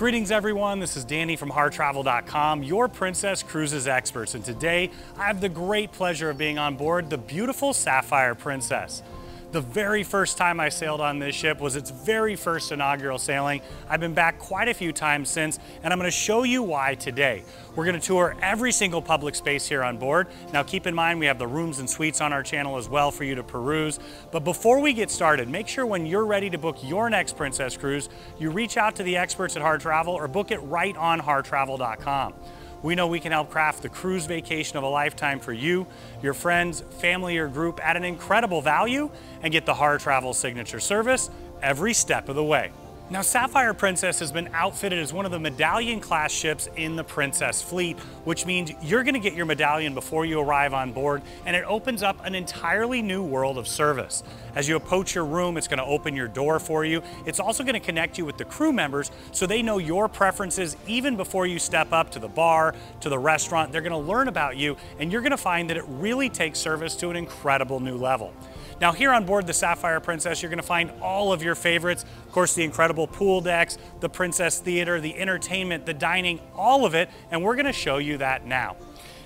Greetings everyone, this is Danny from HarrTravel.com, your Princess Cruises experts, and today I have the great pleasure of being on board the beautiful Sapphire Princess. The very first time I sailed on this ship was its very first inaugural sailing. I've been back quite a few times since, and I'm going to show you why today. We're going to tour every single public space here on board. Now keep in mind we have the rooms and suites on our channel as well for you to peruse. But before we get started, make sure when you're ready to book your next Princess Cruise, you reach out to the experts at Harr Travel or book it right on HarrTravel.com. We know we can help craft the cruise vacation of a lifetime for you, your friends, family, or group at an incredible value and get the Harr Travel signature service every step of the way. Now, Sapphire Princess has been outfitted as one of the medallion class ships in the Princess fleet, which means you're going to get your medallion before you arrive on board, and it opens up an entirely new world of service. As you approach your room, it's going to open your door for you. It's also going to connect you with the crew members so they know your preferences even before you step up to the bar, to the restaurant. They're going to learn about you, and you're going to find that it really takes service to an incredible new level. Now here on board the Sapphire Princess, you're going to find all of your favorites. Of course, the incredible pool decks, the Princess Theater, the entertainment, the dining, all of it, and we're going to show you that now.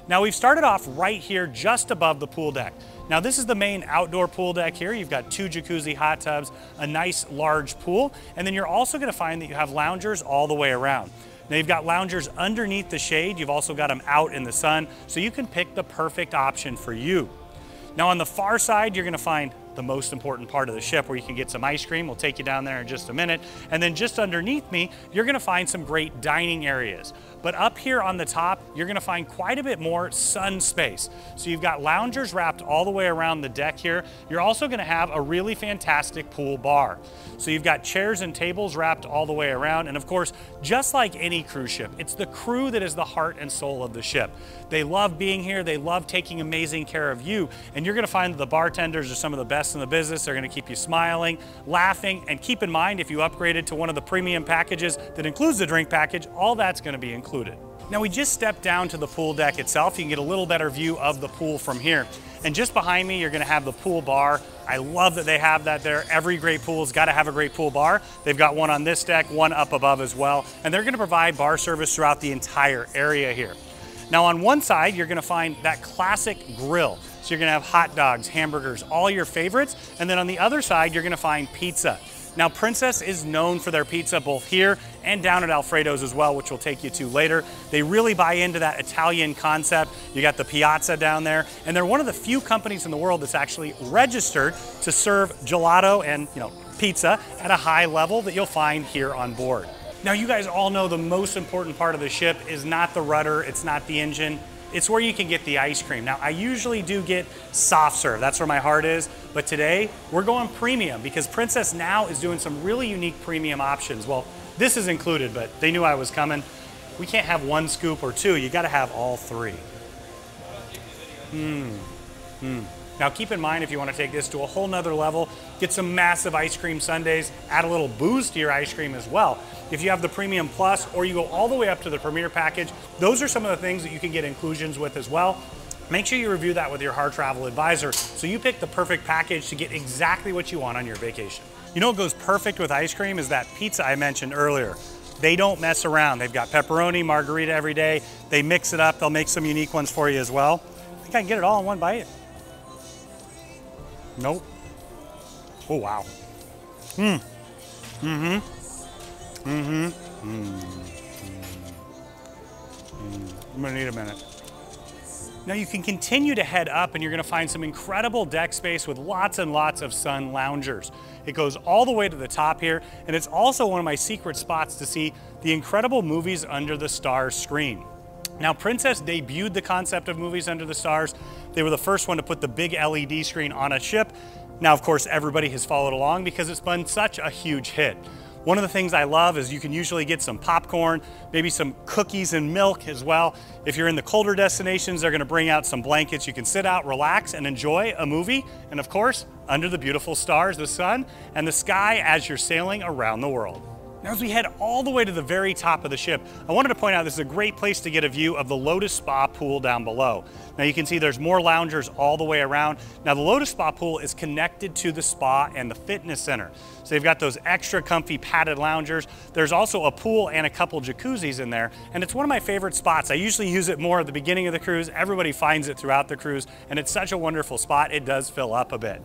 Now we've started off right here just above the pool deck. Now this is the main outdoor pool deck here. You've got 2 jacuzzi hot tubs, a nice large pool, and then you're also going to find that you have loungers all the way around. Now you've got loungers underneath the shade. You've also got them out in the sun, so you can pick the perfect option for you. Now on the far side, you're going to find the most important part of the ship where you can get some ice cream. We'll take you down there in just a minute. And then just underneath me, you're going to find some great dining areas. But up here on the top, you're going to find quite a bit more sun space. So you've got loungers wrapped all the way around the deck here. You're also going to have a really fantastic pool bar. So you've got chairs and tables wrapped all the way around. And of course, just like any cruise ship, it's the crew that is the heart and soul of the ship. They love being here. They love taking amazing care of you. And you're going to find that the bartenders are some of the best in the business. They're going to keep you smiling, laughing, and keep in mind if you upgraded to one of the premium packages that includes the drink package, all that's going to be included. Now we just stepped down to the pool deck itself. You can get a little better view of the pool from here. And just behind me, you're going to have the pool bar. I love that they have that there. Every great pool has got to have a great pool bar. They've got one on this deck, one up above as well. And they're going to provide bar service throughout the entire area here. Now on one side, you're going to find that classic grill. So you're going to have hot dogs, hamburgers, all your favorites. And then on the other side, you're going to find pizza. Now Princess is known for their pizza both here and down at Alfredo's as well, which we'll take you to later. They really buy into that Italian concept. You got the piazza down there, and they're one of the few companies in the world that's actually registered to serve gelato and pizza at a high level that you'll find here on board. Now you guys all know the most important part of the ship is not the rudder, it's not the engine. It's where you can get the ice cream. Now, I usually do get soft serve. That's where my heart is. But today, we're going premium because Princess now is doing some really unique premium options. Well, this is included, but they knew I was coming. We can't have 1 scoop or 2. You got to have all 3. Now, keep in mind, if you want to take this to a whole nother level, get some massive ice cream sundaes, add a little booze to your ice cream as well. If you have the Premium Plus or you go all the way up to the Premier package, those are some of the things that you can get inclusions with as well. Make sure you review that with your Harr Travel advisor so you pick the perfect package to get exactly what you want on your vacation. You know what goes perfect with ice cream is that pizza I mentioned earlier. They don't mess around. They've got pepperoni, margarita every day. They mix it up. They'll make some unique ones for you as well. I think I can get it all in one bite. Nope. Oh, wow. I'm gonna need a minute. Now you can continue to head up and you're gonna find some incredible deck space with lots and lots of sun loungers. It goes all the way to the top here, and it's also one of my secret spots to see the incredible movies under the stars screen. Now Princess debuted the concept of movies under the stars. They were the first one to put the big LED screen on a ship. Now of course everybody has followed along because it's been such a huge hit. One of the things I love is you can usually get some popcorn, maybe some cookies and milk as well. If you're in the colder destinations, they're going to bring out some blankets. You can sit out, relax, and enjoy a movie. And of course, under the beautiful stars, the sun, and the sky as you're sailing around the world. Now as we head all the way to the very top of the ship, I wanted to point out this is a great place to get a view of the Lotus Spa pool down below. Now you can see there's more loungers all the way around. Now the Lotus Spa pool is connected to the spa and the fitness center. So they've got those extra comfy padded loungers. There's also a pool and a couple jacuzzis in there. And it's one of my favorite spots. I usually use it more at the beginning of the cruise. Everybody finds it throughout the cruise, and it's such a wonderful spot. It does fill up a bit.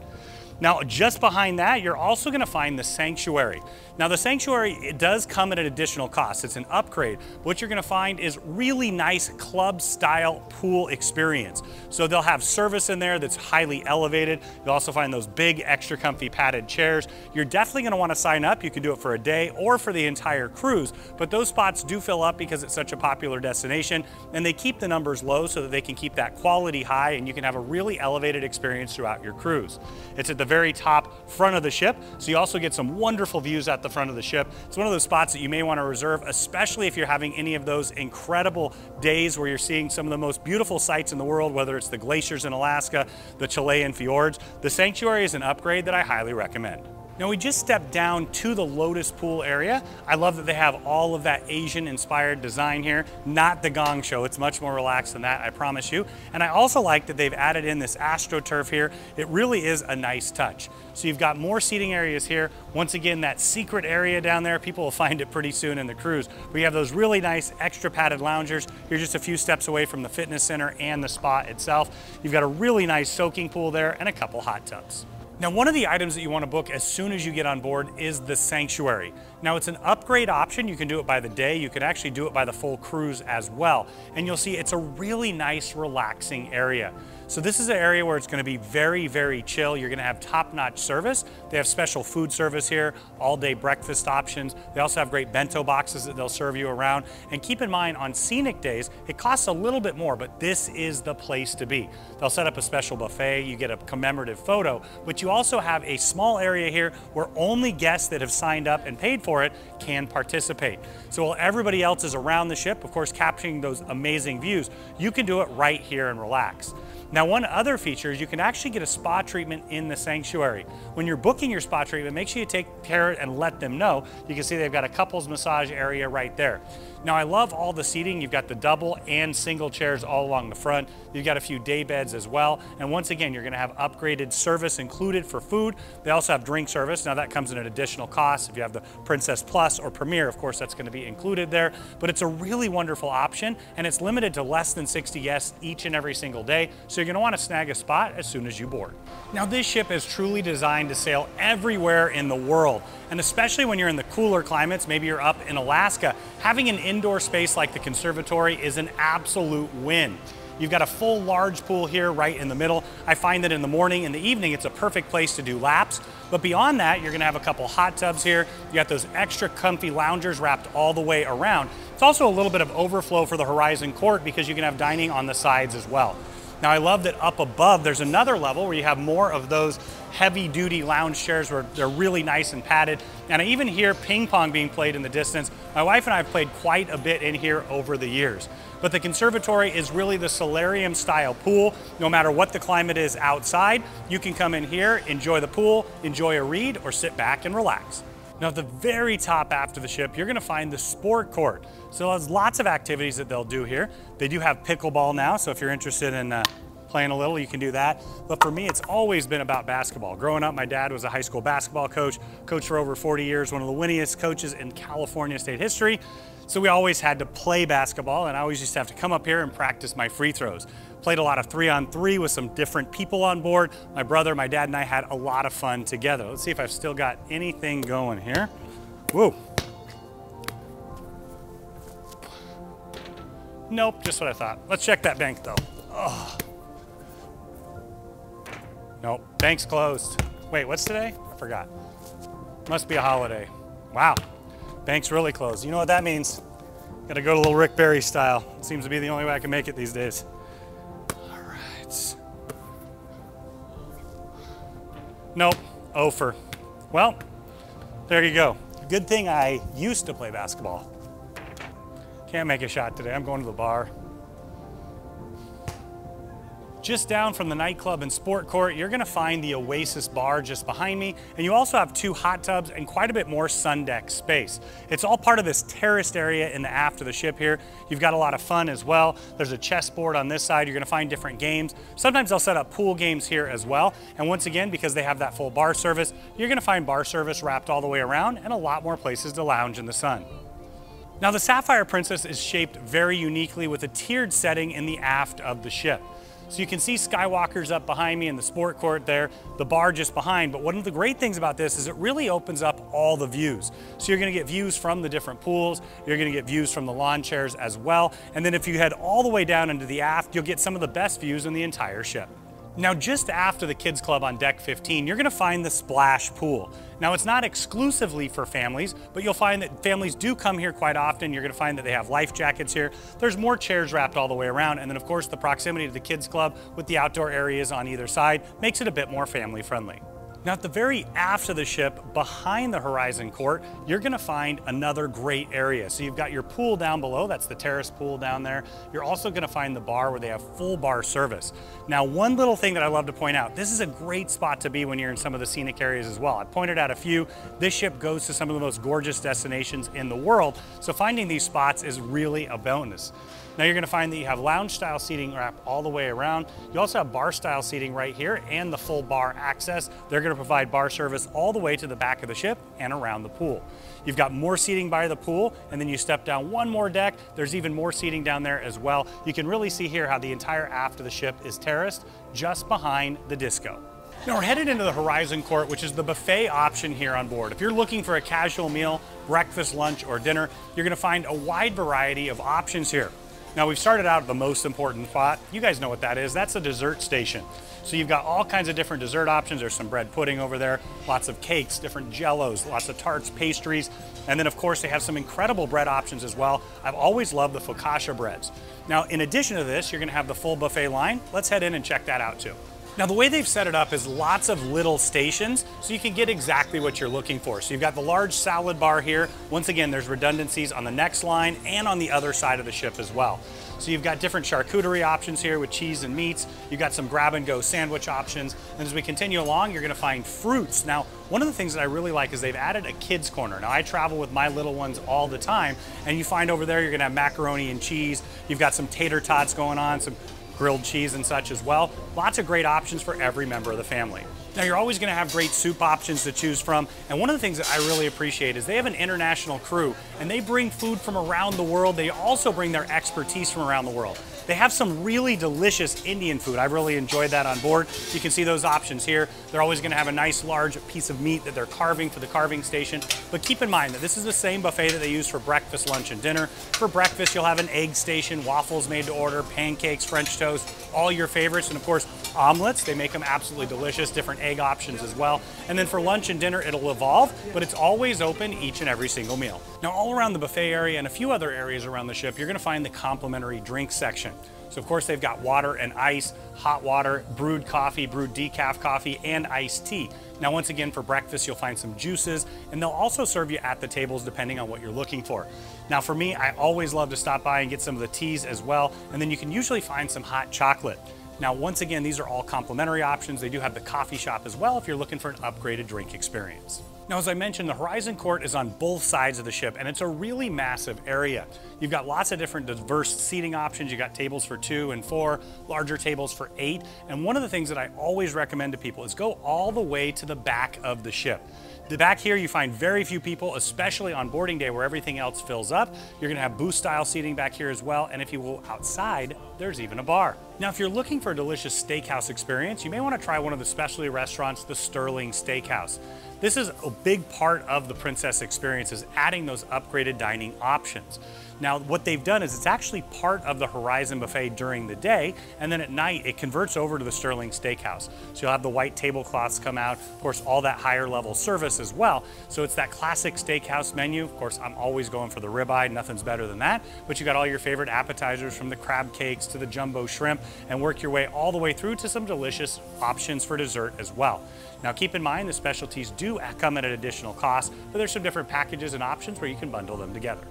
Now, just behind that, you're also going to find the sanctuary. Now, the sanctuary, it does come at an additional cost. It's an upgrade. What you're going to find is really nice club-style pool experience. So they'll have service in there that's highly elevated. You'll also find those big, extra comfy padded chairs. You're definitely going to want to sign up. You can do it for a day or for the entire cruise, but those spots do fill up because it's such a popular destination, and they keep the numbers low so that they can keep that quality high, and you can have a really elevated experience throughout your cruise. It's at the very top front of the ship, so you also get some wonderful views at the front of the ship. It's one of those spots that you may want to reserve, especially if you're having any of those incredible days where you're seeing some of the most beautiful sights in the world, whether it's the glaciers in Alaska, the Chilean fjords. The sanctuary is an upgrade that I highly recommend. Now we just stepped down to the Lotus pool area. I love that they have all of that Asian inspired design here, not the gong show. It's much more relaxed than that, I promise you. And I also like that they've added in this AstroTurf here. It really is a nice touch. So you've got more seating areas here. Once again, that secret area down there, people will find it pretty soon in the cruise. We have those really nice extra padded loungers. You're just a few steps away from the fitness center and the spa itself. You've got a really nice soaking pool there and a couple hot tubs. Now, one of the items that you want to book as soon as you get on board is the sanctuary. Now, it's an upgrade option. You can do it by the day. You can actually do it by the full cruise as well. And you'll see it's a really nice, relaxing area. So this is an area where it's going to be very, very chill. You're going to have top-notch service. They have special food service here, all-day breakfast options. They also have great bento boxes that they'll serve you around. And keep in mind, on scenic days, it costs a little bit more, but this is the place to be. They'll set up a special buffet. You get a commemorative photo, but you also have a small area here where only guests that have signed up and paid for it can participate. So while everybody else is around the ship, of course, capturing those amazing views, you can do it right here and relax. Now, one other feature is you can actually get a spa treatment in the sanctuary. When you're booking your spa treatment, make sure you take care and let them know. You can see they've got a couples massage area right there. Now, I love all the seating. You've got the double and single chairs all along the front. You've got a few day beds as well. And once again, you're going to have upgraded service included for food. They also have drink service. Now, that comes at an additional cost. If you have the Princess Plus or Premier, of course, that's going to be included there. But it's a really wonderful option, and it's limited to less than 60 guests each and every single day. So you're going to want to snag a spot as soon as you board. Now, this ship is truly designed to sail everywhere in the world. And especially when you're in the cooler climates, maybe you're up in Alaska, having an indoor space like the conservatory is an absolute win. You've got a full large pool here right in the middle. I find that in the morning and the evening, it's a perfect place to do laps. But beyond that, you're gonna have a couple hot tubs here. You got those extra comfy loungers wrapped all the way around. It's also a little bit of overflow for the Horizon Court because you can have dining on the sides as well. Now, I love that up above, there's another level where you have more of those heavy-duty lounge chairs where they're really nice and padded. And I even hear ping pong being played in the distance. My wife and I have played quite a bit in here over the years. But the conservatory is really the solarium-style pool. No matter what the climate is outside, you can come in here, enjoy the pool, enjoy a read, or sit back and relax. Now, at the very top after the ship, you're going to find the sport court. So there's lots of activities that they'll do here. They do have pickleball now, so if you're interested in playing a little, you can do that. But for me, it's always been about basketball. Growing up, my dad was a high school basketball coach, coached for over 40 years, one of the winningest coaches in California state history. So we always had to play basketball, and I always used to have to come up here and practice my free throws. Played a lot of 3-on-3 with some different people on board. My brother, my dad, and I had a lot of fun together. Let's see if I've still got anything going here. Whoa. Nope, just what I thought. Let's check that bank though. Oh. Nope, bank's closed. Wait, what's today? I forgot. Must be a holiday. Wow, bank's really closed. You know what that means? Gotta go to little Rick Barry style. It seems to be the only way I can make it these days. All right. Nope, over. Well, there you go. Good thing I used to play basketball. Can't make a shot today. I'm going to the bar. Just down from the nightclub and sport court, you're gonna find the Oasis bar just behind me, and you also have 2 hot tubs and quite a bit more sun deck space. It's all part of this terraced area in the aft of the ship here. You've got a lot of fun as well. There's a chessboard on this side. You're gonna find different games. Sometimes they'll set up pool games here as well. And once again, because they have that full bar service, you're gonna find bar service wrapped all the way around and a lot more places to lounge in the sun. Now the Sapphire Princess is shaped very uniquely with a tiered setting in the aft of the ship. So you can see skywalkers up behind me in the sport court there, the bar just behind, but one of the great things about this is it really opens up all the views. So you're gonna get views from the different pools, you're gonna get views from the lawn chairs as well, and then if you head all the way down into the aft, you'll get some of the best views in the entire ship. Now just after the kids club on deck 15, you're gonna find the splash pool. Now it's not exclusively for families, but you'll find that families do come here quite often. You're gonna find that they have life jackets here. There's more chairs wrapped all the way around. And then of course the proximity to the kids club with the outdoor areas on either side makes it a bit more family friendly. Now at the very aft of the ship, behind the Horizon Court, you're gonna find another great area. So you've got your pool down below, that's the terrace pool down there. You're also gonna find the bar where they have full bar service. Now one little thing that I love to point out, this is a great spot to be when you're in some of the scenic areas as well. I pointed out a few. This ship goes to some of the most gorgeous destinations in the world, so finding these spots is really a bonus. Now you're gonna find that you have lounge style seating wrapped all the way around. You also have bar style seating right here and the full bar access. They're gonna provide bar service all the way to the back of the ship and around the pool. You've got more seating by the pool, and then you step down one more deck. There's even more seating down there as well. You can really see here how the entire aft of the ship is terraced just behind the disco. Now we're headed into the Horizon Court, which is the buffet option here on board. If you're looking for a casual meal, breakfast, lunch, or dinner, you're gonna find a wide variety of options here. Now we've started out at the most important spot. You guys know what that is. That's the dessert station. So you've got all kinds of different dessert options. There's some bread pudding over there, lots of cakes, different jellos, lots of tarts, pastries. And then of course they have some incredible bread options as well. I've always loved the focaccia breads. Now in addition to this, you're gonna have the full buffet line. Let's head in and check that out too. Now the way they've set it up is lots of little stations so you can get exactly what you're looking for. So you've got the large salad bar here. Once again, there's redundancies on the next line and on the other side of the ship as well. So you've got different charcuterie options here with cheese and meats. You've got some grab and go sandwich options. And as we continue along, you're gonna find fruits. Now, one of the things that I really like is they've added a kids corner. Now I travel with my little ones all the time, and you find over there, you're gonna have macaroni and cheese. You've got some tater tots going on, some grilled cheese and such as well. Lots of great options for every member of the family. Now you're always gonna have great soup options to choose from, and one of the things that I really appreciate is they have an international crew, and they bring food from around the world. They also bring their expertise from around the world. They have some really delicious Indian food. I've really enjoyed that on board. You can see those options here. They're always gonna have a nice large piece of meat that they're carving for the carving station. But keep in mind that this is the same buffet that they use for breakfast, lunch, and dinner. For breakfast, you'll have an egg station, waffles made to order, pancakes, French toast, all your favorites, and of course, omelets. They make them absolutely delicious, different egg options as well. And then for lunch and dinner, it'll evolve, but it's always open each and every single meal. Now, all around the buffet area and a few other areas around the ship, you're gonna find the complimentary drink section. So of course they've got water and ice, hot water, brewed coffee, brewed decaf coffee, and iced tea. Now once again for breakfast you'll find some juices, and they'll also serve you at the tables depending on what you're looking for. Now for me, I always love to stop by and get some of the teas as well, and then you can usually find some hot chocolate. Now once again, these are all complimentary options. They do have the coffee shop as well if you're looking for an upgraded drink experience. Now, as I mentioned, the Horizon Court is on both sides of the ship, and it's a really massive area. You've got lots of different diverse seating options. You've got tables for 2 and 4, larger tables for 8. And one of the things that I always recommend to people is go all the way to the back of the ship. The back here, you find very few people, especially on boarding day where everything else fills up. You're gonna have booth style seating back here as well. And if you go outside, there's even a bar. Now, if you're looking for a delicious steakhouse experience, you may wanna try one of the specialty restaurants, the Sterling Steakhouse. This is a big part of the Princess experience, is adding those upgraded dining options. Now, what they've done is it's actually part of the Horizon buffet during the day, and then at night it converts over to the Sterling Steakhouse. So you'll have the white tablecloths come out, of course, all that higher level service as well. So it's that classic steakhouse menu. Of course, I'm always going for the ribeye, nothing's better than that. But you got all your favorite appetizers from the crab cakes to the jumbo shrimp, and work your way all the way through to some delicious options for dessert as well. Now keep in mind the specialties do come at an additional cost, but there's some different packages and options where you can bundle them together.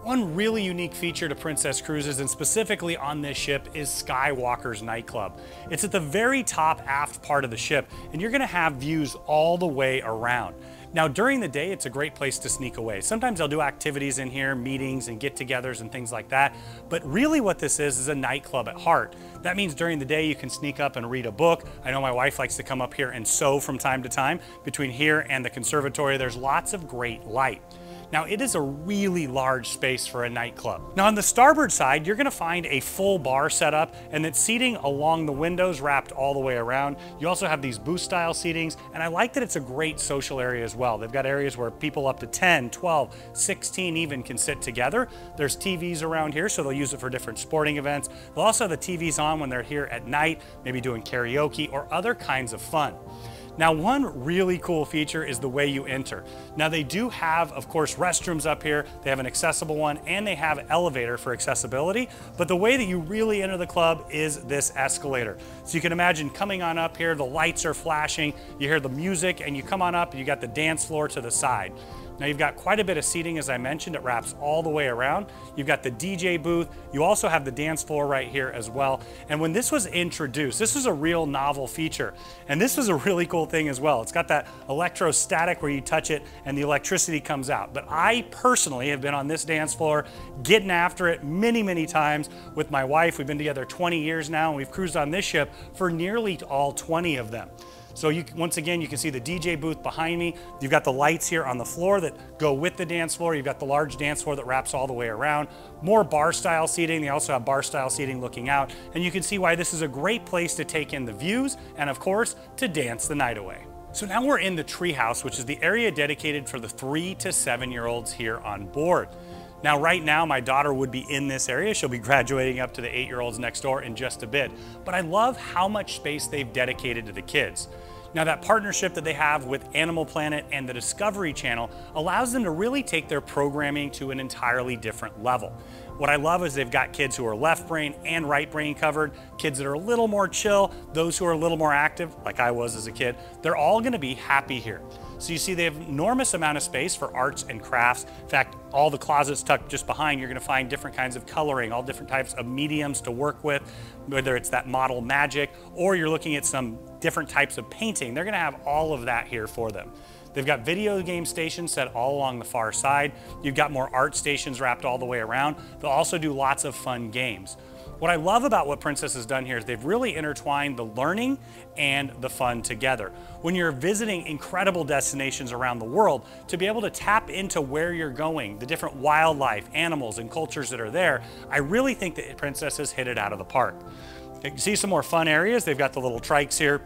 One really unique feature to Princess Cruises, and specifically on this ship, is Skywalker's nightclub. It's at the very top aft part of the ship, and you're gonna have views all the way around. Now during the day, it's a great place to sneak away. Sometimes they'll do activities in here, meetings and get-togethers and things like that, but really what this is a nightclub at heart. That means during the day you can sneak up and read a book. I know my wife likes to come up here and sew from time to time. Between here and the conservatory, there's lots of great light. Now it is a really large space for a nightclub. Now on the starboard side, you're gonna find a full bar setup, and it's seating along the windows wrapped all the way around. You also have these booth style seatings, and I like that it's a great social area as well. They've got areas where people up to 10, 12, 16 even can sit together. There's TVs around here, so they'll use it for different sporting events. They'll also have the TVs on when they're here at night, maybe doing karaoke or other kinds of fun. Now, one really cool feature is the way you enter. Now, they do have, of course, restrooms up here. They have an accessible one, and they have an elevator for accessibility. But the way that you really enter the club is this escalator. So you can imagine coming on up here, the lights are flashing, you hear the music, and you come on up and you got the dance floor to the side. Now you've got quite a bit of seating, as I mentioned. It wraps all the way around. You've got the DJ booth. You also have the dance floor right here as well. And when this was introduced, this was a real novel feature. And this was a really cool thing as well. It's got that electrostatic where you touch it and the electricity comes out. But I personally have been on this dance floor getting after it many, many times with my wife. We've been together 20 years now, and we've cruised on this ship for nearly all 20 of them. So once again, you can see the DJ booth behind me. You've got the lights here on the floor that go with the dance floor. You've got the large dance floor that wraps all the way around. More bar style seating. They also have bar style seating looking out. And you can see why this is a great place to take in the views and, of course, to dance the night away. So now we're in the treehouse, which is the area dedicated for the 3 to 7-year-olds here on board. Now, right now, my daughter would be in this area. She'll be graduating up to the 8-year-olds next door in just a bit. But I love how much space they've dedicated to the kids. Now, that partnership that they have with Animal Planet and the Discovery Channel allows them to really take their programming to an entirely different level. What I love is they've got kids who are left brain and right brain covered, kids that are a little more chill, those who are a little more active, like I was as a kid. They're all gonna be happy here. So you see they have an enormous amount of space for arts and crafts. In fact, all the closets tucked just behind, you're gonna find different kinds of coloring, all different types of mediums to work with, whether it's that model magic or you're looking at some different types of painting. They're gonna have all of that here for them. They've got video game stations set all along the far side. You've got more art stations wrapped all the way around. They'll also do lots of fun games. What I love about what Princess has done here is they've really intertwined the learning and the fun together. When you're visiting incredible destinations around the world, to be able to tap into where you're going, the different wildlife, animals, and cultures that are there, I really think that Princess has hit it out of the park. You can see some more fun areas. They've got the little trikes here.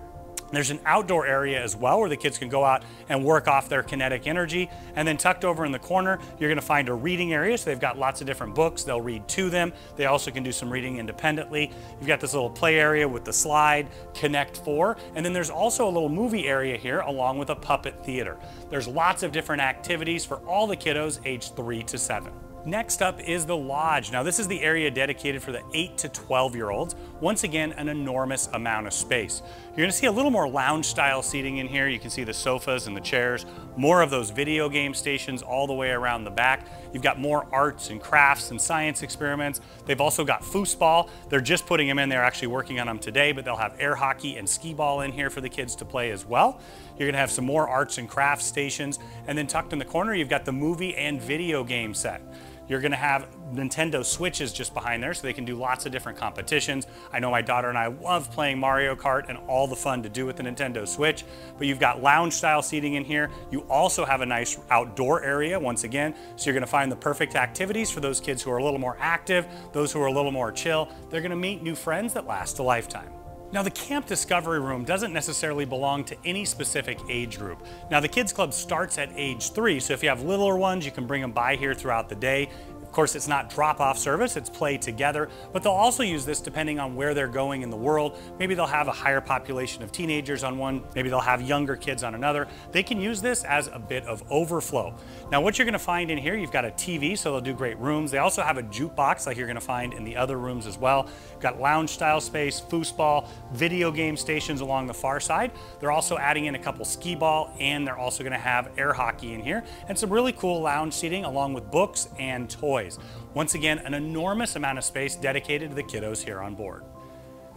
There's an outdoor area as well where the kids can go out and work off their kinetic energy. And then tucked over in the corner, you're gonna find a reading area. So they've got lots of different books. They'll read to them. They also can do some reading independently. You've got this little play area with the slide, Connect 4. And then there's also a little movie area here along with a puppet theater. There's lots of different activities for all the kiddos aged 3 to 7. Next up is the lodge. Now this is the area dedicated for the 8 to 12-year-olds. Once again, an enormous amount of space. You're gonna see a little more lounge style seating in here. You can see the sofas and the chairs, more of those video game stations all the way around the back. You've got more arts and crafts and science experiments. They've also got foosball. They're just putting them in. They're actually working on them today, but they'll have air hockey and skee ball in here for the kids to play as well. You're gonna have some more arts and crafts stations. And then tucked in the corner, you've got the movie and video game set. You're gonna have Nintendo Switches just behind there so they can do lots of different competitions. I know my daughter and I love playing Mario Kart and all the fun to do with the Nintendo Switch, but you've got lounge style seating in here. You also have a nice outdoor area once again, so you're gonna find the perfect activities for those kids who are a little more active, those who are a little more chill. They're gonna meet new friends that last a lifetime. Now the Camp Discovery Room doesn't necessarily belong to any specific age group. Now the Kids Club starts at age 3, so if you have littler ones, you can bring them by here throughout the day. Of course, it's not drop-off service, it's play together, but they'll also use this depending on where they're going in the world. Maybe they'll have a higher population of teenagers on one, maybe they'll have younger kids on another. They can use this as a bit of overflow. Now what you're gonna find in here, you've got a TV, so they'll do great rooms. They also have a jukebox like you're gonna find in the other rooms as well. You've got lounge style space, foosball, video game stations along the far side. They're also adding in a couple skee ball, and they're also gonna have air hockey in here, and some really cool lounge seating along with books and toys. toys. Once again, an enormous amount of space dedicated to the kiddos here on board.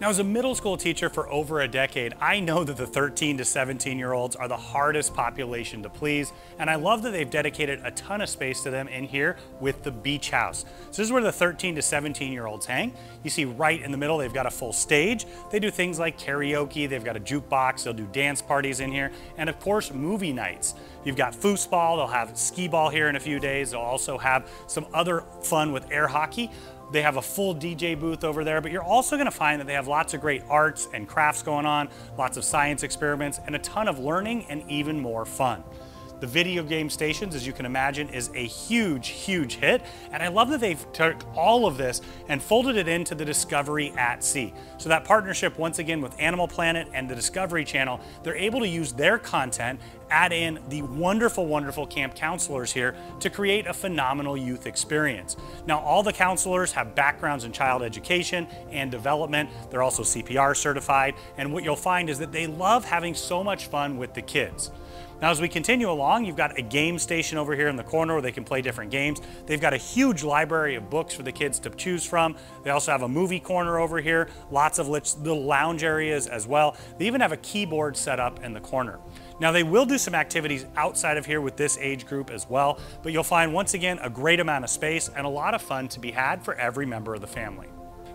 Now, as a middle school teacher for over a decade, I know that the 13 to 17-year-olds are the hardest population to please, and I love that they've dedicated a ton of space to them in here with the beach house. So this is where the 13 to 17-year-olds hang. You see right in the middle, they've got a full stage. They do things like karaoke, they've got a jukebox, they'll do dance parties in here, and of course, movie nights. You've got foosball, they'll have skee ball here in a few days. They'll also have some other fun with air hockey. They have a full DJ booth over there, but you're also going to find that they have lots of great arts and crafts going on, lots of science experiments, and a ton of learning and even more fun. The video game stations, as you can imagine, is a huge, huge hit. And I love that they've took all of this and folded it into the Discovery at Sea. So that partnership, once again, with Animal Planet and the Discovery Channel, they're able to use their content, add in the wonderful, wonderful camp counselors here to create a phenomenal youth experience. Now, all the counselors have backgrounds in child education and development. They're also CPR certified. And what you'll find is that they love having so much fun with the kids. Now, as we continue along, you've got a game station over here in the corner where they can play different games. They've got a huge library of books for the kids to choose from. They also have a movie corner over here, lots of little lounge areas as well. They even have a keyboard set up in the corner. Now, they will do some activities outside of here with this age group as well, but you'll find, once again, a great amount of space and a lot of fun to be had for every member of the family.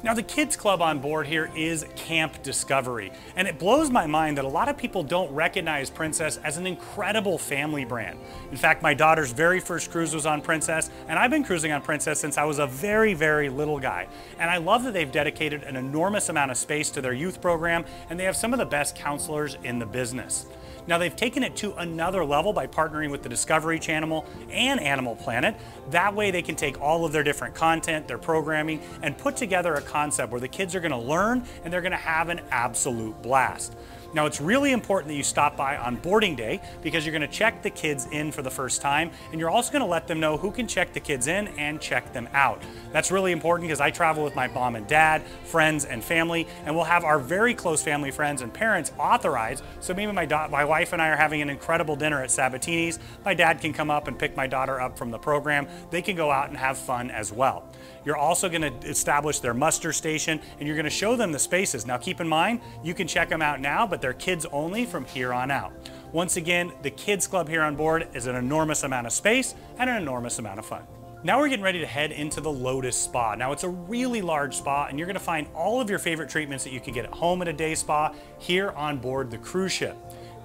Now, the kids club on board here is Camp Discovery, and it blows my mind that a lot of people don't recognize Princess as an incredible family brand. In fact, my daughter's very first cruise was on Princess, and I've been cruising on Princess since I was a very, very little guy. And I love that they've dedicated an enormous amount of space to their youth program, and they have some of the best counselors in the business. Now, they've taken it to another level by partnering with the Discovery Channel and Animal Planet. That way they can take all of their different content, their programming, and put together a concept where the kids are going to learn and they're going to have an absolute blast. Now, it's really important that you stop by on boarding day because you're going to check the kids in for the first time, and you're also going to let them know who can check the kids in and check them out. That's really important because I travel with my mom and dad, friends and family, and we'll have our very close family, friends and parents authorized. So maybe my wife and I are having an incredible dinner at Sabatini's. My dad can come up and pick my daughter up from the program. They can go out and have fun as well. You're also going to establish their muster station, and you're going to show them the spaces. Now, keep in mind, you can check them out now, but they're kids only from here on out. Once again, the Kids Club here on board is an enormous amount of space and an enormous amount of fun. Now we're getting ready to head into the Lotus Spa. Now, it's a really large spa, and you're going to find all of your favorite treatments that you can get at home at a day spa here on board the cruise ship.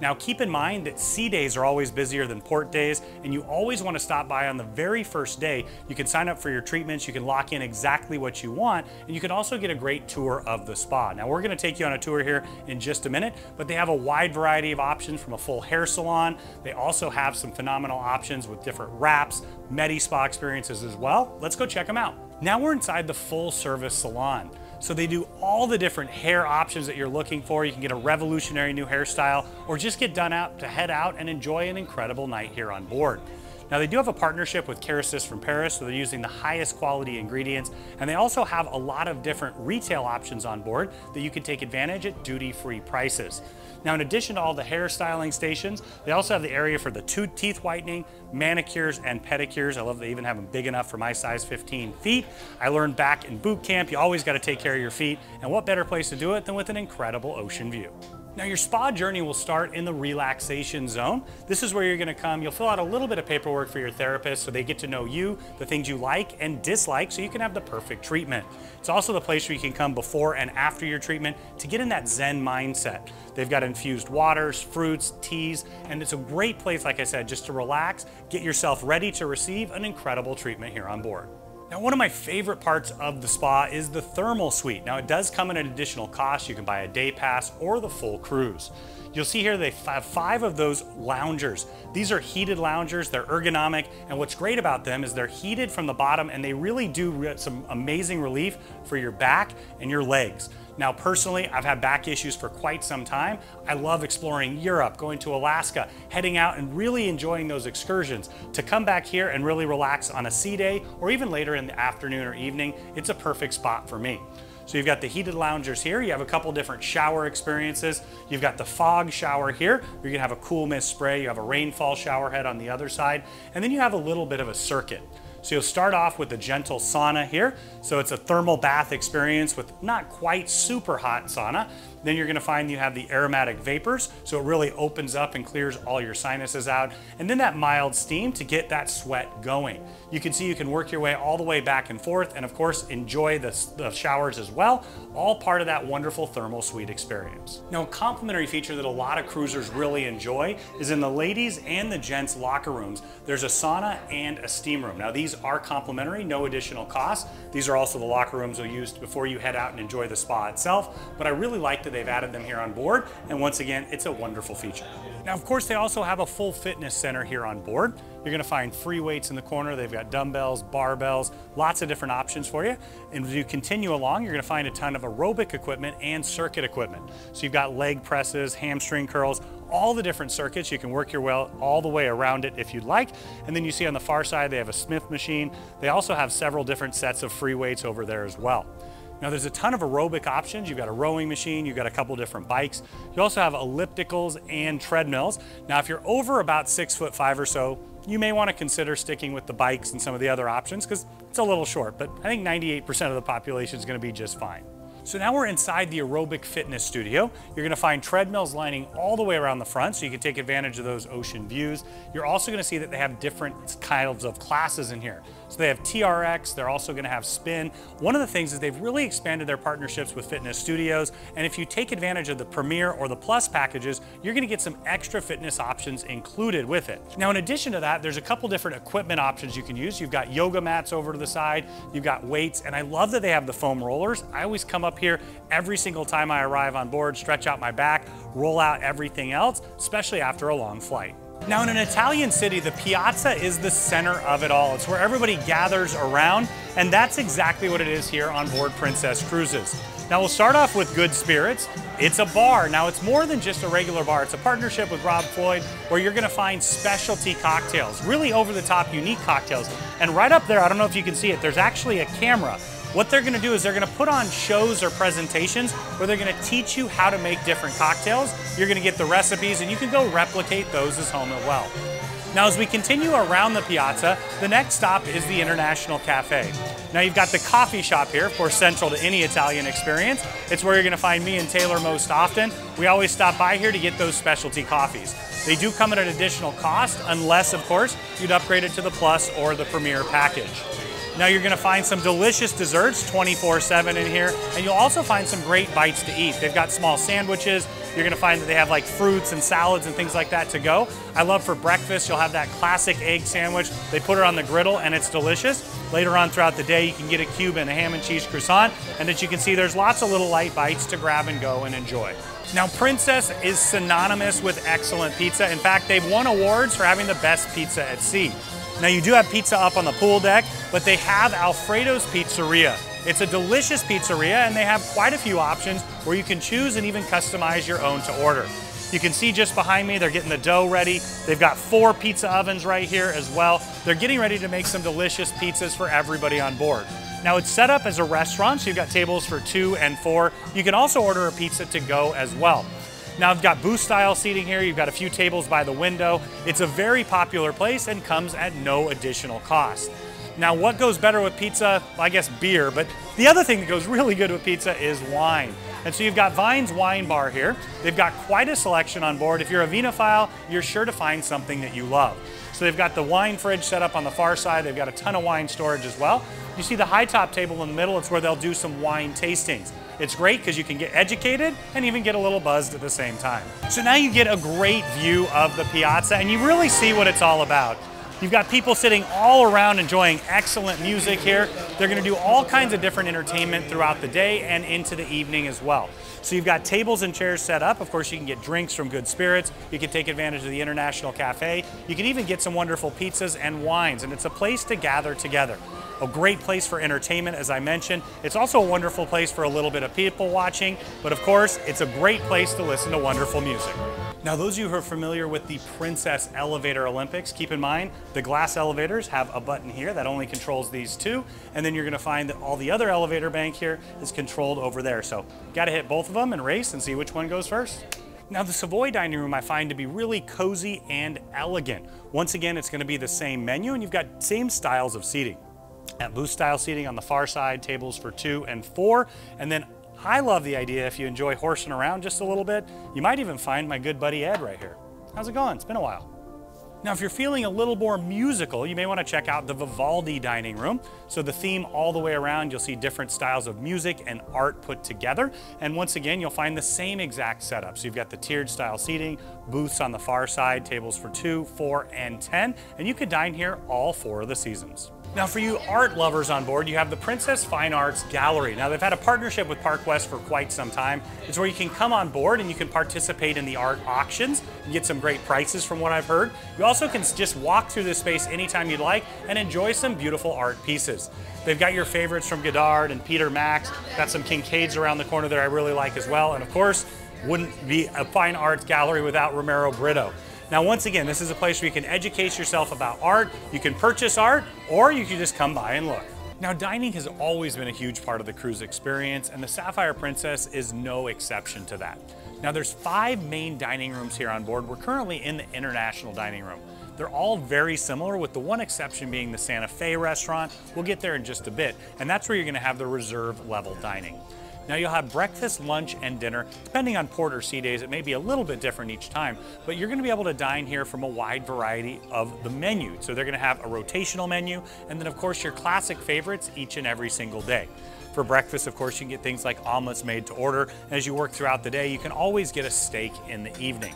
Now, keep in mind that sea days are always busier than port days, and you always want to stop by on the very first day. You can sign up for your treatments, you can lock in exactly what you want, and you can also get a great tour of the spa. Now, we're going to take you on a tour here in just a minute, but they have a wide variety of options from a full hair salon. They also have some phenomenal options with different wraps, medi-spa experiences as well. Let's go check them out. Now we're inside the full service salon. So they do all the different hair options that you're looking for. You can get a revolutionary new hairstyle or just get done out to head out and enjoy an incredible night here on board. Now, they do have a partnership with Kerasis from Paris, so they're using the highest quality ingredients, and they also have a lot of different retail options on board that you can take advantage at duty-free prices. Now, in addition to all the hairstyling stations, they also have the area for the teeth whitening, manicures, and pedicures. I love they even have them big enough for my size 15 feet. I learned back in boot camp, you always got to take care of your feet, and what better place to do it than with an incredible ocean view. Now, your spa journey will start in the relaxation zone. This is where you're going to come. You'll fill out a little bit of paperwork for your therapist so they get to know you, the things you like and dislike, so you can have the perfect treatment. It's also the place where you can come before and after your treatment to get in that Zen mindset. They've got infused waters, fruits, teas, and it's a great place, like I said, just to relax, get yourself ready to receive an incredible treatment here on board. Now, one of my favorite parts of the spa is the thermal suite. Now, it does come at an additional cost. You can buy a day pass or the full cruise. You'll see here they have 5 of those loungers. These are heated loungers, they're ergonomic, and what's great about them is they're heated from the bottom and they really do some amazing relief for your back and your legs. Now, personally, I've had back issues for quite some time. I love exploring Europe, going to Alaska, heading out and really enjoying those excursions. To come back here and really relax on a sea day or even later in the afternoon or evening, it's a perfect spot for me. So you've got the heated loungers here. You have a couple different shower experiences. You've got the fog shower here. You're gonna have a cool mist spray. You have a rainfall shower head on the other side. And then you have a little bit of a circuit. So you'll start off with a gentle sauna here. So it's a thermal bath experience with not quite super hot sauna. Then you're gonna find you have the aromatic vapors, so it really opens up and clears all your sinuses out. And then that mild steam to get that sweat going. You can see you can work your way all the way back and forth, and of course enjoy the showers as well, all part of that wonderful thermal suite experience. Now, a complimentary feature that a lot of cruisers really enjoy is in the ladies and the gents locker rooms, there's a sauna and a steam room. Now, these are complimentary, no additional cost. These are also the locker rooms you'll use before you head out and enjoy the spa itself, but I really like that they've added them here on board, and once again, it's a wonderful feature. Now, of course, they also have a full fitness center here on board. You're gonna find free weights in the corner. They've got dumbbells, barbells, lots of different options for you. And as you continue along, you're gonna find a ton of aerobic equipment and circuit equipment. So you've got leg presses, hamstring curls, all the different circuits. You can work your way all the way around it if you'd like. And then you see on the far side, they have a Smith machine. They also have several different sets of free weights over there as well. Now, there's a ton of aerobic options. You've got a rowing machine, you've got a couple different bikes. You also have ellipticals and treadmills. Now, if you're over about 6'5" or so, you may want to consider sticking with the bikes and some of the other options because it's a little short, but I think 98% of the population is going to be just fine. So now we're inside the aerobic fitness studio. You're gonna find treadmills lining all the way around the front so you can take advantage of those ocean views. You're also gonna see that they have different kinds of classes in here. So they have TRX, they're also gonna have spin. One of the things is they've really expanded their partnerships with fitness studios, and if you take advantage of the Premier or the Plus packages, you're gonna get some extra fitness options included with it. Now, in addition to that, there's a couple different equipment options you can use. You've got yoga mats over to the side, you've got weights, and I love that they have the foam rollers. I always come up here every single time I arrive on board, stretch out my back, roll out everything else, especially after a long flight. Now, in an Italian city, the piazza is the center of it all. It's where everybody gathers around, and that's exactly what it is here on board Princess Cruises. Now, we'll start off with Good Spirits. It's a bar. Now, it's more than just a regular bar. It's a partnership with Rob Floyd where you're gonna find specialty cocktails, really over-the-top, unique cocktails. And right up there, I don't know if you can see it, there's actually a camera. What they're gonna do is they're gonna put on shows or presentations where they're gonna teach you how to make different cocktails. You're gonna get the recipes and you can go replicate those as home as well. Now, as we continue around the piazza, the next stop is the International Cafe. Now, you've got the coffee shop here, of course, central to any Italian experience. It's where you're gonna find me and Taylor most often. We always stop by here to get those specialty coffees. They do come at an additional cost, unless, of course, you'd upgrade it to the Plus or the Premier package. Now, you're gonna find some delicious desserts 24/7 in here, and you'll also find some great bites to eat. They've got small sandwiches. You're gonna find that they have like fruits and salads and things like that to go. I love for breakfast, you'll have that classic egg sandwich. They put it on the griddle and it's delicious. Later on throughout the day, you can get a Cuban, a ham and cheese croissant, and as you can see, there's lots of little light bites to grab and go and enjoy. Now, Princess is synonymous with excellent pizza. In fact, they've won awards for having the best pizza at sea. Now, you do have pizza up on the pool deck, but they have Alfredo's Pizzeria. It's a delicious pizzeria, and they have quite a few options where you can choose and even customize your own to order. You can see just behind me, they're getting the dough ready. They've got 4 pizza ovens right here as well. They're getting ready to make some delicious pizzas for everybody on board. Now, it's set up as a restaurant, so you've got tables for 2 and 4. You can also order a pizza to go as well. Now, I've got booth style seating here. You've got a few tables by the window. It's a very popular place and comes at no additional cost. Now, what goes better with pizza? Well, I guess beer, but the other thing that goes really good with pizza is wine. And so you've got Vine's Wine Bar here. They've got quite a selection on board. If you're a vinophile, you're sure to find something that you love. So they've got the wine fridge set up on the far side. They've got a ton of wine storage as well. You see the high top table in the middle. It's where they'll do some wine tastings. It's great because you can get educated and even get a little buzzed at the same time. So now you get a great view of the piazza and you really see what it's all about. You've got people sitting all around enjoying excellent music here. They're gonna do all kinds of different entertainment throughout the day and into the evening as well. So you've got tables and chairs set up. Of course, you can get drinks from Good Spirits. You can take advantage of the International Cafe. You can even get some wonderful pizzas and wines, and it's a place to gather together. A great place for entertainment, as I mentioned. It's also a wonderful place for a little bit of people watching, but of course, it's a great place to listen to wonderful music. Now, those of you who are familiar with the Princess Elevator Olympics, keep in mind the glass elevators have a button here that only controls these 2, and then you're gonna find that all the other elevator bank here is controlled over there. So, gotta hit both of them and race and see which one goes first. Now the Savoy dining room I find to be really cozy and elegant. Once again, it's going to be the same menu and you've got same styles of seating. At booth style seating on the far side, tables for 2 and 4, and then I love the idea if you enjoy horsing around just a little bit, you might even find my good buddy Ed right here. How's it going? It's been a while. Now, if you're feeling a little more musical, you may want to check out the Vivaldi dining room. So the theme all the way around, you'll see different styles of music and art put together. And once again, you'll find the same exact setup. So you've got the tiered style seating, booths on the far side, tables for 2, 4, and 10, and you could dine here all 4 of the seasons. Now for you art lovers on board, you have the Princess Fine Arts Gallery. Now they've had a partnership with Park West for quite some time. It's where you can come on board and you can participate in the art auctions and get some great prices from what I've heard. You also can just walk through this space anytime you'd like and enjoy some beautiful art pieces. They've got your favorites from Godard and Peter Max, got some Kincaids around the corner that I really like as well, and of course, wouldn't be a fine arts gallery without Romero Brito. Now, once again, this is a place where you can educate yourself about art, you can purchase art, or you can just come by and look. Now, dining has always been a huge part of the cruise experience, and the Sapphire Princess is no exception to that. Now, there's 5 main dining rooms here on board. We're currently in the international dining room. They're all very similar, with the one exception being the Santa Fe restaurant. We'll get there in just a bit, and that's where you're gonna have the reserve level dining. Now you'll have breakfast, lunch, and dinner. Depending on port or sea days, it may be a little bit different each time, but you're gonna be able to dine here from a wide variety of the menu. So they're gonna have a rotational menu, and then of course your classic favorites each and every single day. For breakfast, of course, you can get things like omelets made to order. As you work throughout the day, you can always get a steak in the evening.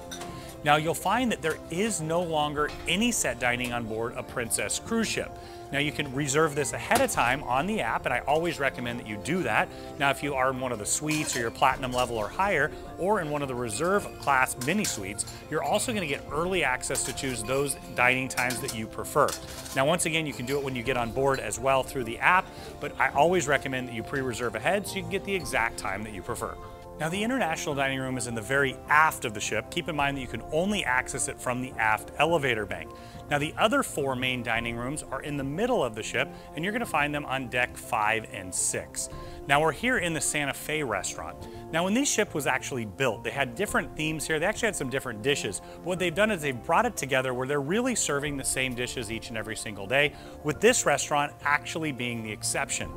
Now you'll find that there is no longer any set dining on board a Princess cruise ship. Now you can reserve this ahead of time on the app, and I always recommend that you do that. Now if you are in one of the suites or your platinum level or higher, or in one of the reserve class mini suites, you're also going to get early access to choose those dining times that you prefer. Now once again, you can do it when you get on board as well through the app, but I always recommend that you pre-reserve ahead so you can get the exact time that you prefer. Now the international dining room is in the very aft of the ship. Keep in mind that you can only access it from the aft elevator bank. Now the other 4 main dining rooms are in the middle of the ship, and you're going to find them on deck 5 and 6. Now we're here in the Santa Fe restaurant. Now when this ship was actually built, they had different themes here. They actually had some different dishes. But what they've done is they've brought it together where they're really serving the same dishes each and every single day, with this restaurant actually being the exception.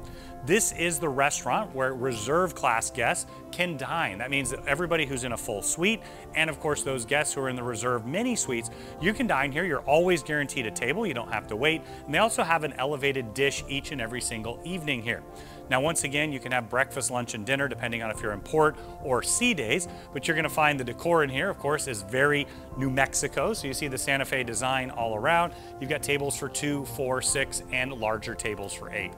This is the restaurant where reserve class guests can dine. That means that everybody who's in a full suite, and of course those guests who are in the reserve mini suites, you can dine here. You're always guaranteed a table. You don't have to wait. And they also have an elevated dish each and every single evening here. Now once again, you can have breakfast, lunch, and dinner depending on if you're in port or sea days, but you're gonna find the decor in here, of course, is very New Mexico. So you see the Santa Fe design all around. You've got tables for 2, 4, 6, and larger tables for 8.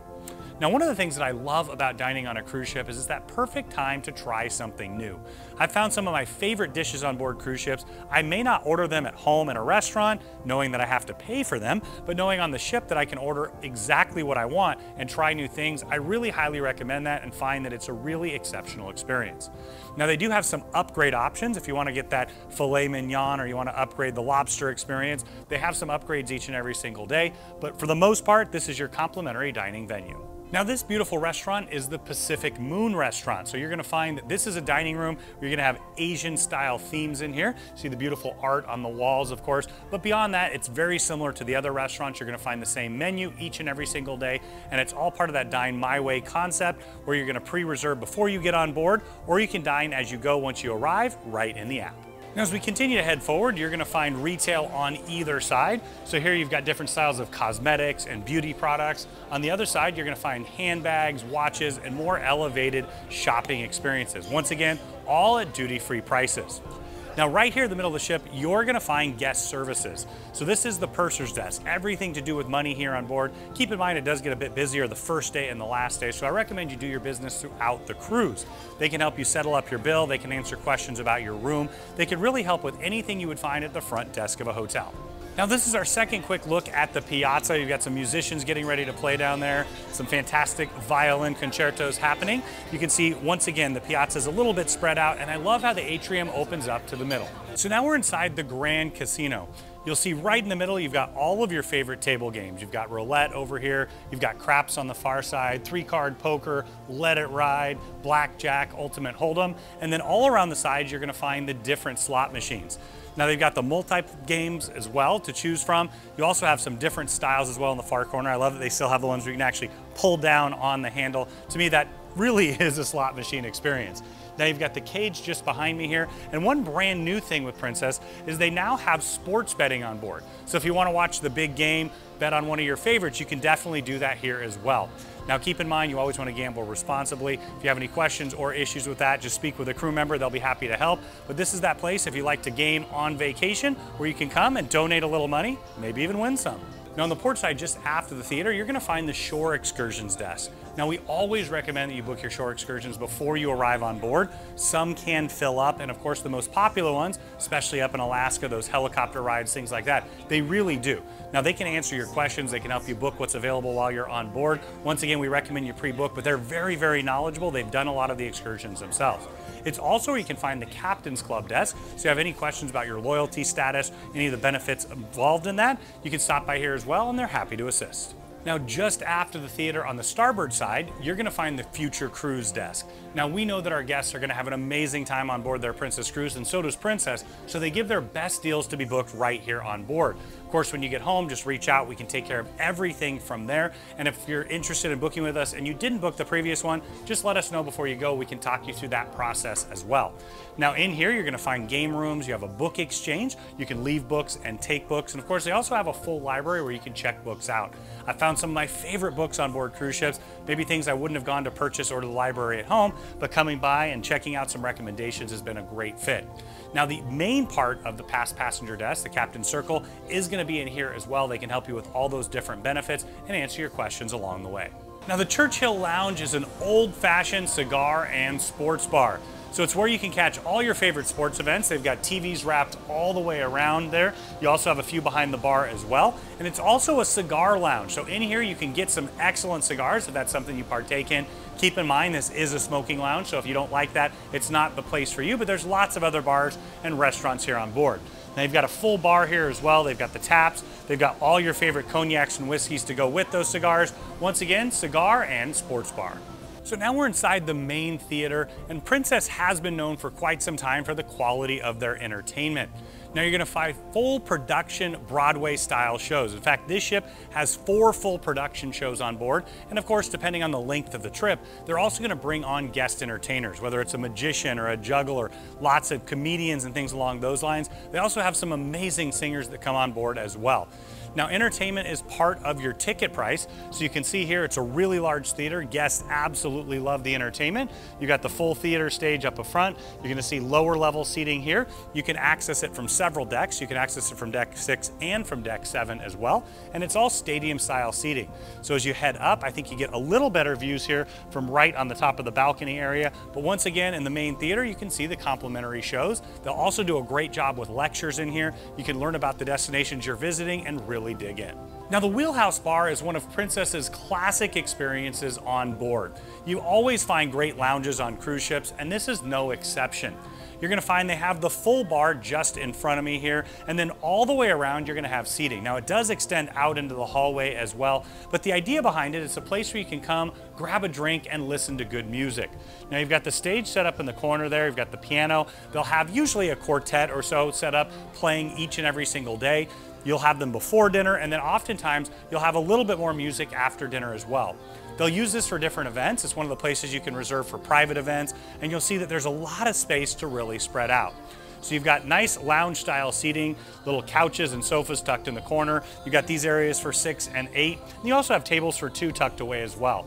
Now, one of the things that I love about dining on a cruise ship is it's that perfect time to try something new. I've found some of my favorite dishes on board cruise ships. I may not order them at home in a restaurant, knowing that I have to pay for them, but knowing on the ship that I can order exactly what I want and try new things, I really highly recommend that and find that it's a really exceptional experience. Now, they do have some upgrade options if you want to get that filet mignon or you want to upgrade the lobster experience. They have some upgrades each and every single day, but for the most part, this is your complimentary dining venue. Now this beautiful restaurant is the Pacific Moon restaurant. So you're gonna find that this is a dining room where you're gonna have Asian style themes in here. See the beautiful art on the walls, of course, but beyond that, it's very similar to the other restaurants. You're gonna find the same menu each and every single day, and it's all part of that Dine My Way concept where you're gonna pre-reserve before you get on board, or you can dine as you go once you arrive right in the app. Now, as we continue to head forward, you're going to find retail on either side. So here you've got different styles of cosmetics and beauty products. On the other side, you're going to find handbags, watches, and more elevated shopping experiences. Once again, all at duty-free prices. Now, right here in the middle of the ship, you're gonna find guest services. So this is the purser's desk, everything to do with money here on board. Keep in mind, it does get a bit busier the first day and the last day, so I recommend you do your business throughout the cruise. They can help you settle up your bill, they can answer questions about your room, they can really help with anything you would find at the front desk of a hotel. Now this is our second quick look at the piazza. You've got some musicians getting ready to play down there, some fantastic violin concertos happening. You can see, once again, the piazza is a little bit spread out, and I love how the atrium opens up to the middle. So now we're inside the Grand Casino. You'll see right in the middle, you've got all of your favorite table games. You've got roulette over here, you've got craps on the far side, 3-card poker, let it ride, blackjack, ultimate hold'em, and then all around the sides, you're gonna find the different slot machines. Now they've got the multi-games as well to choose from. You also have some different styles as well in the far corner. I love that they still have the ones where you can actually pull down on the handle. To me, that really is a slot machine experience. Now you've got the cage just behind me here. And one brand new thing with Princess is they now have sports betting on board. So if you want to watch the big game, bet on one of your favorites, you can definitely do that here as well. Now keep in mind, you always want to gamble responsibly. If you have any questions or issues with that, just speak with a crew member, they'll be happy to help. But this is that place if you like to game on vacation where you can come and donate a little money, maybe even win some. Now on the port side, just after the theater, you're gonna find the shore excursions desk. Now we always recommend that you book your shore excursions before you arrive on board. Some can fill up, and of course the most popular ones, especially up in Alaska, those helicopter rides, things like that, they really do. Now they can answer your questions, they can help you book what's available while you're on board. Once again, we recommend you pre-book, but they're very, very knowledgeable. They've done a lot of the excursions themselves. It's also where you can find the Captain's Club desk. So if you have any questions about your loyalty status, any of the benefits involved in that, you can stop by here as well, and they're happy to assist. Now, just after the theater on the starboard side, you're gonna find the Future Cruise desk. Now, we know that our guests are gonna have an amazing time on board their Princess Cruise, and so does Princess, so they give their best deals to be booked right here on board. Of course, when you get home, just reach out. We can take care of everything from there. And if you're interested in booking with us and you didn't book the previous one, just let us know before you go. We can talk you through that process as well. Now in here, you're gonna find game rooms. You have a book exchange. You can leave books and take books. And of course, they also have a full library where you can check books out. I found some of my favorite books on board cruise ships, maybe things I wouldn't have gone to purchase or to the library at home, but coming by and checking out some recommendations has been a great fit. Now the main part of the past passenger desk, the Captain's Circle, is going to be in here as well. They can help you with all those different benefits and answer your questions along the way. Now the Churchill Lounge is an old-fashioned cigar and sports bar. So it's where you can catch all your favorite sports events. They've got TVs wrapped all the way around there. You also have a few behind the bar as well. And it's also a cigar lounge. So in here you can get some excellent cigars if that's something you partake in. Keep in mind, this is a smoking lounge, so if you don't like that, it's not the place for you, but there's lots of other bars and restaurants here on board. Now they've got a full bar here as well. They've got the taps. They've got all your favorite cognacs and whiskeys to go with those cigars. Once again, cigar and sports bar. So now we're inside the main theater, and Princess has been known for quite some time for the quality of their entertainment. Now you're gonna find full production Broadway style shows. In fact, this ship has 4 full production shows on board. And of course, depending on the length of the trip, they're also gonna bring on guest entertainers, whether it's a magician or a juggler, lots of comedians and things along those lines. They also have some amazing singers that come on board as well. Now, entertainment is part of your ticket price. So you can see here, it's a really large theater. Guests absolutely love the entertainment. You got the full theater stage up front. You're gonna see lower level seating here. You can access it from several decks. You can access it from deck 6 and from deck 7 as well. And it's all stadium style seating. So as you head up, I think you get a little better views here from right on the top of the balcony area. But once again, in the main theater, you can see the complimentary shows. They'll also do a great job with lectures in here. You can learn about the destinations you're visiting and really dig in. Now the Wheelhouse Bar is one of Princess's classic experiences on board. You always find great lounges on cruise ships, and this is no exception. You're gonna find they have the full bar just in front of me here, and then all the way around you're gonna have seating. Now it does extend out into the hallway as well, but the idea behind it is a place where you can come, grab a drink, and listen to good music. Now you've got the stage set up in the corner there, you've got the piano. They'll have usually a quartet or so set up playing each and every single day. You'll have them before dinner, and then oftentimes you'll have a little bit more music after dinner as well. They'll use this for different events. It's one of the places you can reserve for private events, and you'll see that there's a lot of space to really spread out. So you've got nice lounge style seating, little couches and sofas tucked in the corner. You've got these areas for 6 and 8. And you also have tables for 2 tucked away as well.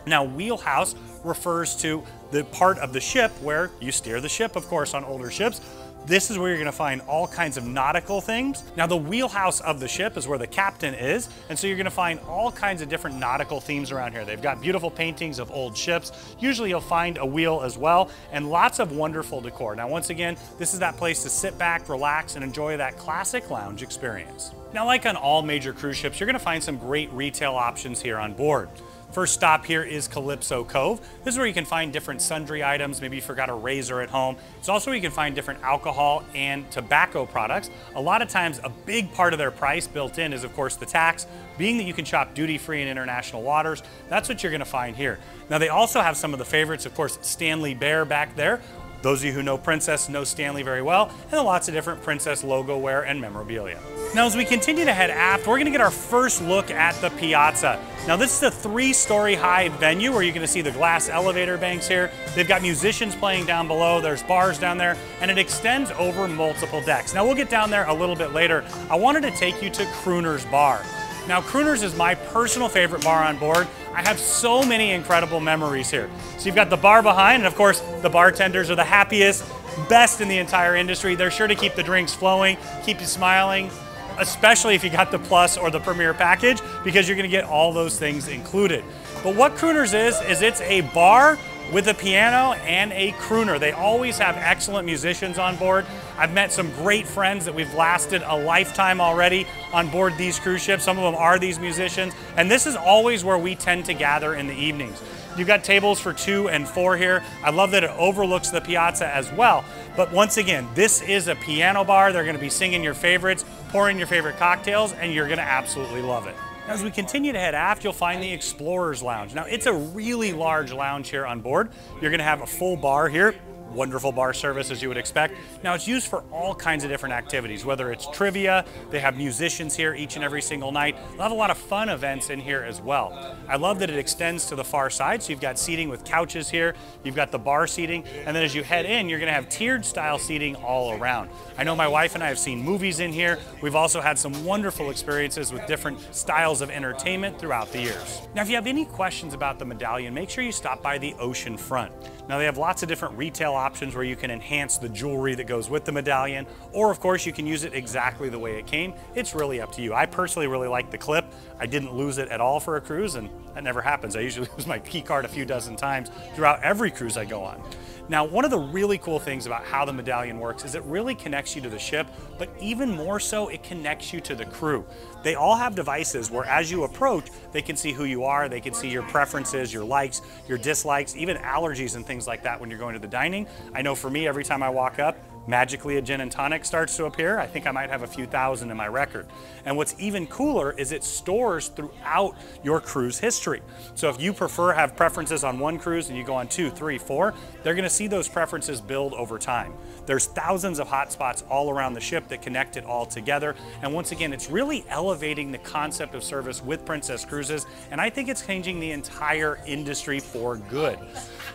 Now, wheelhouse refers to the part of the ship where you steer the ship, of course, on older ships. This is where you're gonna find all kinds of nautical things. Now the wheelhouse of the ship is where the captain is, and so you're gonna find all kinds of different nautical themes around here. They've got beautiful paintings of old ships. Usually you'll find a wheel as well, and lots of wonderful decor. Now once again, this is that place to sit back, relax, and enjoy that classic lounge experience. Now like on all major cruise ships, you're gonna find some great retail options here on board. First stop here is Calypso Cove. This is where you can find different sundry items. Maybe you forgot a razor at home. It's also where you can find different alcohol and tobacco products. A lot of times, a big part of their price built in is, of course, the tax. Being that you can shop duty-free in international waters, that's what you're going to find here. Now, they also have some of the favorites, of course, Stanley Bear back there. Those of you who know Princess know Stanley very well, and lots of different Princess logo wear and memorabilia. Now, as we continue to head aft, we're gonna get our first look at the piazza. Now, this is a 3-story high venue where you're gonna see the glass elevator banks here. They've got musicians playing down below, there's bars down there, and it extends over multiple decks. Now, we'll get down there a little bit later. I wanted to take you to Crooner's Bar. Now, Crooner's is my personal favorite bar on board. I have so many incredible memories here. So you've got the bar behind, and of course, the bartenders are the happiest, best in the entire industry. They're sure to keep the drinks flowing, keep you smiling, especially if you got the Plus or the Premier package, because you're gonna get all those things included. But what Crooner's is it's a bar with a piano and a crooner. They always have excellent musicians on board. I've met some great friends that we've lasted a lifetime already on board these cruise ships. Some of them are these musicians, and this is always where we tend to gather in the evenings. You've got tables for 2 and 4 here. I love that it overlooks the piazza as well. But once again, this is a piano bar. They're gonna be singing your favorites, pouring your favorite cocktails, and you're gonna absolutely love it. As we continue to head aft, you'll find the Explorer's Lounge. Now, it's a really large lounge here on board. You're gonna have a full bar here. Wonderful bar service, as you would expect. Now, it's used for all kinds of different activities, whether it's trivia, they have musicians here each and every single night. They'll have a lot of fun events in here as well. I love that it extends to the far side, so you've got seating with couches here, you've got the bar seating, and then as you head in, you're gonna have tiered style seating all around. I know my wife and I have seen movies in here. We've also had some wonderful experiences with different styles of entertainment throughout the years. Now, if you have any questions about the Medallion, make sure you stop by the ocean front. Now, they have lots of different retail options where you can enhance the jewelry that goes with the Medallion, or of course you can use it exactly the way it came. It's really up to you. I personally really like the clip. I didn't lose it at all for a cruise, and that never happens. I usually lose my key card a few dozen times throughout every cruise I go on. Now, one of the really cool things about how the Medallion works is it really connects you to the ship, but even more so, it connects you to the crew. They all have devices where as you approach, they can see who you are, they can see your preferences, your likes, your dislikes, even allergies and things like that when you're going to the dining. I know for me, every time I walk up, magically a gin and tonic starts to appear. I think I might have a few thousand in my record. And what's even cooler is it stores throughout your cruise history. So if you have preferences on one cruise and you go on 2, 3, 4, they're gonna see those preferences build over time. There's thousands of hotspots all around the ship that connect it all together. And once again, it's really elevating the concept of service with Princess Cruises. And I think it's changing the entire industry for good.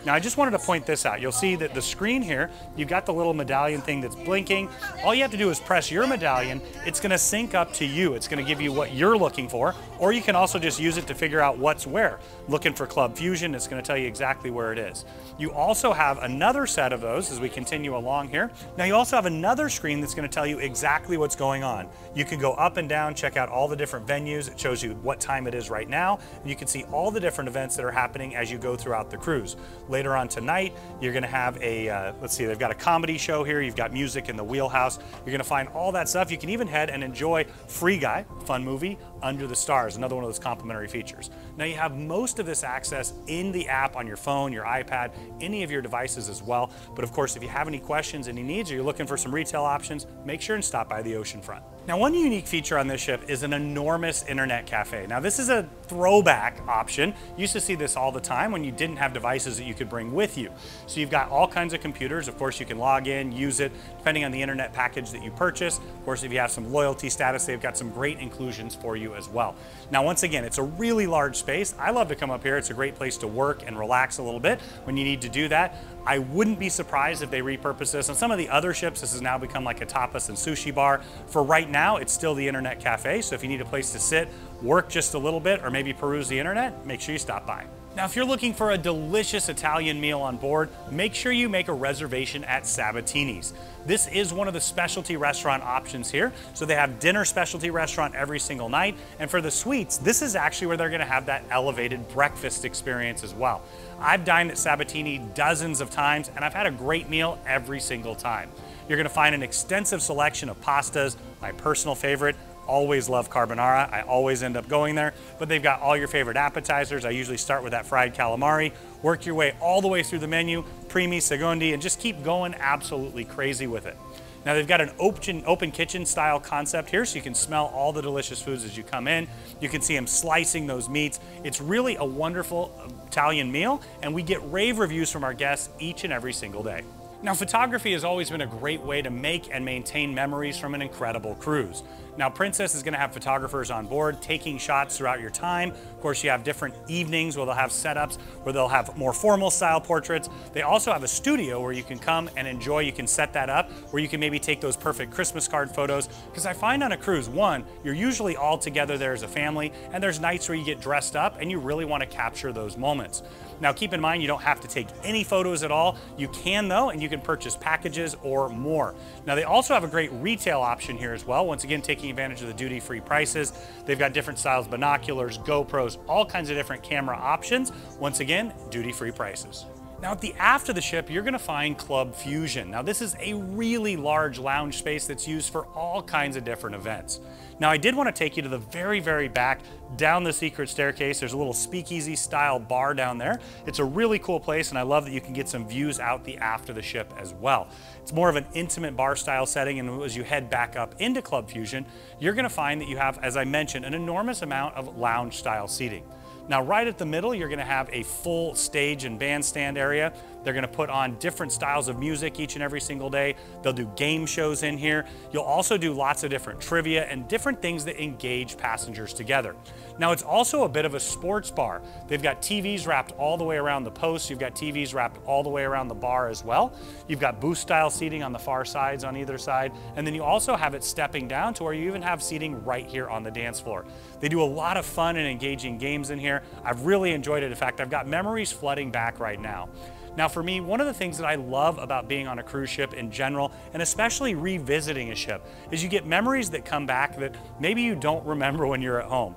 Now, I just wanted to point this out. You'll see that the screen here, you've got the little medallion thing that's blinking. All you have to do is press your medallion. It's gonna sync up to you. It's gonna give you what you're looking for, or you can also just use it to figure out what's where. Looking for Club Fusion, it's gonna tell you exactly where it is. You also have another set of those as we continue along here. Now, you also have another screen that's gonna tell you exactly what's going on. You can go up and down, check out all the different venues. It shows you what time it is right now, and you can see all the different events that are happening as you go throughout the cruise. Later on tonight, you're gonna have a, let's see, they've got a comedy show here. You've got music in the wheelhouse. You're gonna find all that stuff. You can even head and enjoy Free Guy, fun movie, Under the Stars, another one of those complimentary features. Now, you have most of this access in the app on your phone, your iPad, any of your devices as well. But of course, if you have any questions, any needs, or you're looking for some retail options, make sure and stop by the oceanfront. Now, one unique feature on this ship is an enormous internet cafe. Now, this is a throwback option. You used to see this all the time when you didn't have devices that you could bring with you. So you've got all kinds of computers. Of course, you can log in, use it, depending on the internet package that you purchase. Of course, if you have some loyalty status, they've got some great inclusions for you as well. Now, once again, it's a really large space. I love to come up here. It's a great place to work and relax a little bit when you need to do that. I wouldn't be surprised if they repurpose this. On some of the other ships, this has now become like a tapas and sushi bar. For right now, it's still the internet cafe. So if you need a place to sit, work just a little bit, or maybe peruse the internet, make sure you stop by. Now, if you're looking for a delicious Italian meal on board, make sure you make a reservation at Sabatini's. This is one of the specialty restaurant options here. So they have dinner specialty restaurant every single night. And for the suites, this is actually where they're gonna have that elevated breakfast experience as well. I've dined at Sabatini dozens of times, and I've had a great meal every single time. You're gonna find an extensive selection of pastas, my personal favorite, always love carbonara. I always end up going there, but they've got all your favorite appetizers. I usually start with that fried calamari, work your way all the way through the menu, primi, secondi, and just keep going absolutely crazy with it. Now they've got an open kitchen style concept here, so you can smell all the delicious foods as you come in. You can see them slicing those meats. It's really a wonderful Italian meal, and we get rave reviews from our guests each and every single day. Now, photography has always been a great way to make and maintain memories from an incredible cruise. Now, Princess is going to have photographers on board taking shots throughout your time. Of course, you have different evenings where they'll have setups where they'll have more formal style portraits. They also have a studio where you can come and enjoy. You can set that up where you can maybe take those perfect Christmas card photos. Because I find on a cruise, one, you're usually all together there as a family, and there's nights where you get dressed up and you really want to capture those moments. Now, keep in mind, you don't have to take any photos at all. You can though, and you can purchase packages or more. Now, they also have a great retail option here as well. Once again, taking advantage of the duty-free prices. They've got different styles, binoculars, GoPros, all kinds of different camera options. Once again, duty-free prices. Now at the aft of the ship, you're gonna find Club Fusion. Now this is a really large lounge space that's used for all kinds of different events. Now I did want to take you to the very, very back, down the secret staircase. There's a little speakeasy style bar down there. It's a really cool place, and I love that you can get some views out the aft of the ship as well. It's more of an intimate bar style setting, and as you head back up into Club Fusion, you're gonna find that you have, as I mentioned, an enormous amount of lounge style seating. Now right at the middle, you're gonna have a full stage and bandstand area. They're gonna put on different styles of music each and every single day. They'll do game shows in here. You'll also do lots of different trivia and different things that engage passengers together. Now it's also a bit of a sports bar. They've got TVs wrapped all the way around the posts. You've got TVs wrapped all the way around the bar as well. You've got booth style seating on the far sides on either side. And then you also have it stepping down to where you even have seating right here on the dance floor. They do a lot of fun and engaging games in here. I've really enjoyed it. In fact, I've got memories flooding back right now. Now for me, one of the things that I love about being on a cruise ship in general, and especially revisiting a ship, is you get memories that come back that maybe you don't remember when you're at home.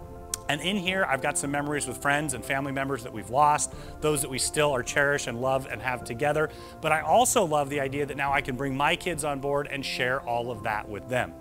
And in here, I've got some memories with friends and family members that we've lost, those that we still are cherish and love and have together. But I also love the idea that now I can bring my kids on board and share all of that with them.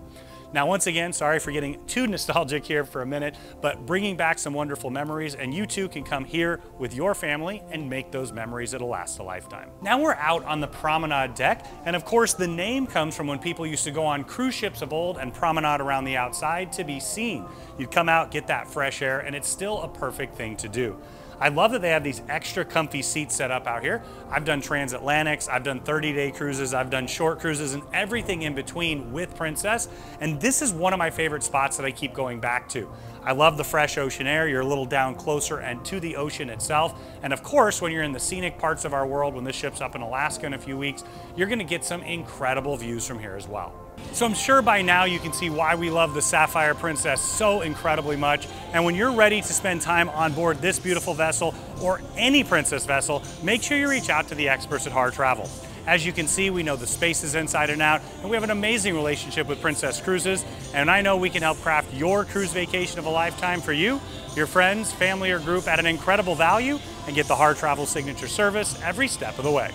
Now, once again, sorry for getting too nostalgic here for a minute, but bringing back some wonderful memories, and you too can come here with your family and make those memories that'll last a lifetime. Now we're out on the promenade deck, and of course the name comes from when people used to go on cruise ships of old and promenade around the outside to be seen. You'd come out, get that fresh air, and it's still a perfect thing to do. I love that they have these extra comfy seats set up out here. I've done transatlantics, I've done 30-day cruises, I've done short cruises, and everything in between with Princess. And this is one of my favorite spots that I keep going back to. I love the fresh ocean air. You're a little down closer and to the ocean itself. And of course, when you're in the scenic parts of our world, when this ship's up in Alaska in a few weeks, you're gonna get some incredible views from here as well. So I'm sure by now you can see why we love the Sapphire Princess so incredibly much. And when you're ready to spend time on board this beautiful vessel or any Princess vessel, make sure you reach out to the experts at Harr Travel. As you can see, we know the spaces inside and out, and we have an amazing relationship with Princess Cruises, and I know we can help craft your cruise vacation of a lifetime for you, your friends, family, or group at an incredible value, and get the Harr Travel signature service every step of the way.